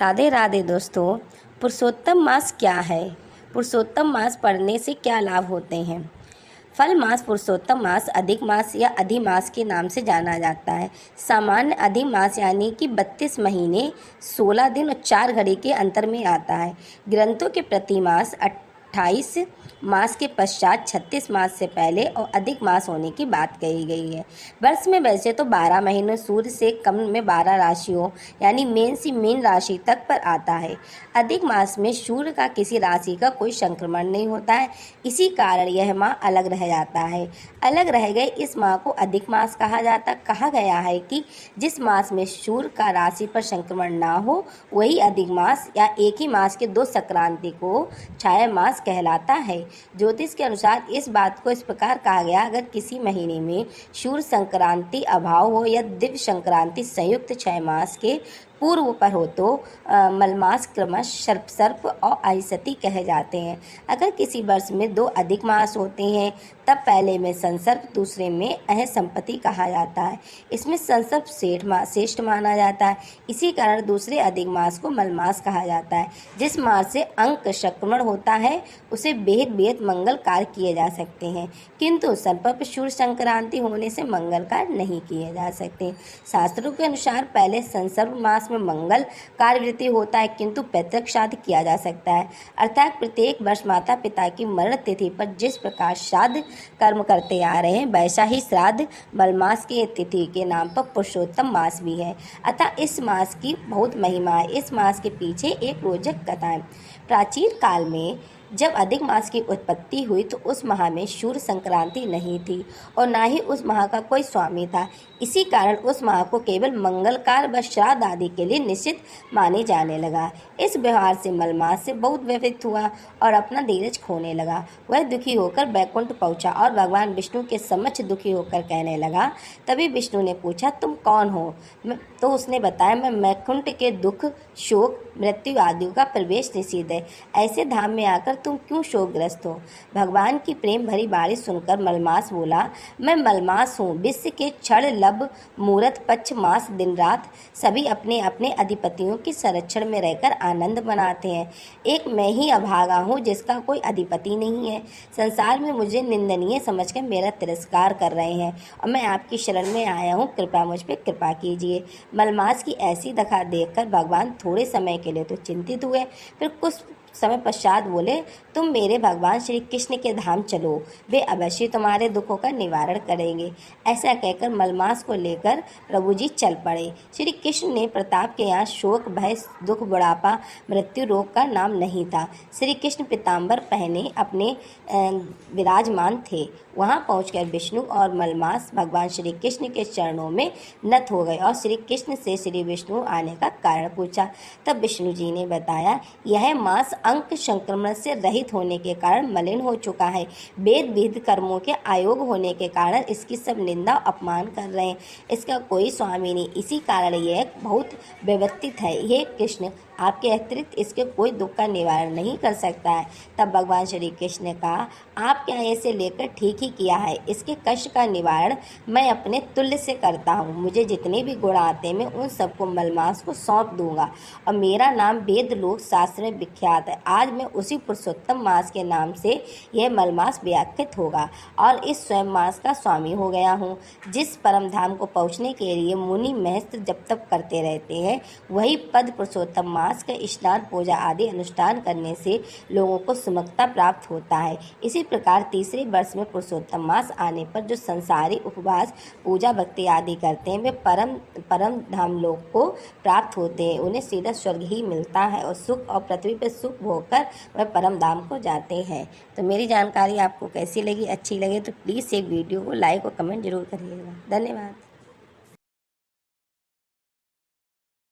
राधे राधे दोस्तों। पुरुषोत्तम मास क्या है? पुरुषोत्तम मास पढ़ने से क्या लाभ होते हैं? फल मास पुरुषोत्तम मास अधिक मास या अधिमास के नाम से जाना जाता है। सामान्य अधिमास यानी कि 32 महीने 16 दिन और 4 घड़ी के अंतर में आता है। ग्रंथों के प्रतिमास 28 मास के पश्चात 36 मास से पहले और अधिक मास होने की बात कही गई है। वर्ष में वैसे तो 12 महीनों सूर्य से कम में 12 राशियों यानी मेन से मीन राशि तक पर आता है। अधिक मास में सूर्य का किसी राशि का कोई संक्रमण नहीं होता है, इसी कारण यह माह अलग रह जाता है। अलग रह गए इस माह को अधिक मास कहा गया है कि जिस मास में सूर्य का राशि पर संक्रमण ना हो वही अधिक मास या एक ही मास के 2 संक्रांति को छाया मास कहलाता है। ज्योतिष के अनुसार इस बात को इस प्रकार कहा गया, अगर किसी महीने में सूर्य संक्रांति अभाव हो या दिव्य संक्रांति संयुक्त 6 मास के पूर्व पर हो तो मलमास क्रमश सर्प और अहिसती कहे जाते हैं। अगर किसी वर्ष में 2 अधिक मास होते हैं तब पहले में संसर्प दूसरे में अहसंपत्ति कहा जाता है। इसमें संसर्प श्रेष्ठ माना जाता है, इसी कारण दूसरे अधिक मास को मलमास कहा जाता है। जिस मास से अंक संक्रमण होता है उसे बेहद मंगल कार्य किए जा सकते हैं, किंतु सर्प सूर्य संक्रांति होने से मंगल कार्य नहीं किए जा सकते। शास्त्रों के अनुसार पहले संसर्प मास में मंगल कार्यवृत्ति होता है, किंतु पैतृक श्राद्ध किया जा सकता है। अर्थात प्रत्येक वर्ष माता पिता की मरण तिथि पर जिस प्रकार श्राद्ध कर्म करते आ रहे हैं वैसा ही श्राद्ध मलमास की तिथि के नाम पर पुरुषोत्तम मास भी है। अतः इस मास की बहुत महिमा है। इस मास के पीछे एक रोचक कथा है। प्राचीन काल में जब अधिक मास की उत्पत्ति हुई तो उस माह में सूर्य संक्रांति नहीं थी और ना ही उस माह का कोई स्वामी था। इसी कारण उस माह को केवल मंगलकार व श्राद्ध आदि के लिए निश्चित माने जाने लगा। इस व्यवहार से मलमास से बहुत व्यथित हुआ और अपना धीरज खोने लगा। वह दुखी होकर बैकुंठ पहुंचा और भगवान विष्णु के समक्ष दुखी होकर कहने लगा। तभी विष्णु ने पूछा, तुम कौन हो? तो उसने बताया, मैं बैकुंठ के दुख शोक मृत्यु आदि का प्रवेश निषिद्ध है, ऐसे धाम में आकर तुम क्यों शोकग्रस्त हो? भगवान की प्रेम भरी बाणी सुनकर मलमास बोला, मैं मलमास हूँ। विश्व के क्षण लब मुहूर्त पक्ष मास दिन रात सभी अपने अपने अधिपतियों के संरक्षण में रहकर आनंद मनाते हैं। एक मैं ही अभागा हूँ जिसका कोई अधिपति नहीं है। संसार में मुझे निंदनीय समझकर मेरा तिरस्कार कर रहे हैं और मैं आपकी शरण में आया हूँ, कृपया मुझ पर कृपा कीजिए। मलमास की ऐसी दशा देखकर भगवान थोड़े समय के लिए तो चिंतित हुए, फिर कुछ समय पश्चात बोले, तुम मेरे भगवान श्री कृष्ण के धाम चलो, वे अवश्य तुम्हारे दुखों का निवारण करेंगे। ऐसा कहकर मलमास को लेकर प्रभु जी चल पड़े। श्री कृष्ण ने प्रताप के यहाँ शोक भय दुख बुढ़ापा मृत्यु रोग का नाम नहीं था। श्री कृष्ण पीताम्बर पहने अपने विराजमान थे। वहाँ पहुंचकर विष्णु और मलमास भगवान श्री कृष्ण के चरणों में नत हो गए और श्री कृष्ण से श्री विष्णु आने का कारण पूछा। तब विष्णु जी ने बताया, यह मास अंक संक्रमण से रहित होने के कारण मलिन हो चुका है। वेद विहित कर्मों के आयोग होने के कारण इसकी सब निंदा अपमान कर रहे हैं। इसका कोई स्वामी नहीं, इसी कारण यह बहुत व्यवस्थित है। हे कृष्ण, आपके अतिरिक्त इसके कोई दुख का निवारण नहीं कर सकता है। तब भगवान श्री कृष्ण ने कहा, आप क्या ऐसे लेकर ठीक ही किया है। इसके कष्ट का निवारण मैं अपने तुल्य से करता हूँ। मुझे जितने भी गुण आते हैं मैं उन सबको मलमास को सौंप दूंगा और मेरा नाम वेद लोक शास्त्र में विख्यात है। आज मैं उसी पुरुषोत्तम मास के नाम से यह मलमास व्याख्यात होगा और इस स्वयं मास का स्वामी हो गया हूँ। जिस परम धाम को पहुँचने के लिए मुनि महस्त्र जब तक करते रहते हैं वही पद पुरुषोत्तम मास का स्नान पूजा आदि अनुष्ठान करने से लोगों को सुमुखता प्राप्त होता है। इसी प्रकार तीसरे वर्ष में पुरुषोत्तम मास आने पर जो संसारी उपवास पूजा भक्ति आदि करते हैं वे परम धाम लोक को प्राप्त होते हैं। उन्हें सीधा स्वर्ग ही मिलता है और सुख और पृथ्वी पर सुख भोगकर वह परम धाम को जाते हैं। तो मेरी जानकारी आपको कैसी लगी? अच्छी लगे तो प्लीज़ एक वीडियो को लाइक और कमेंट जरूर करिएगा। धन्यवाद।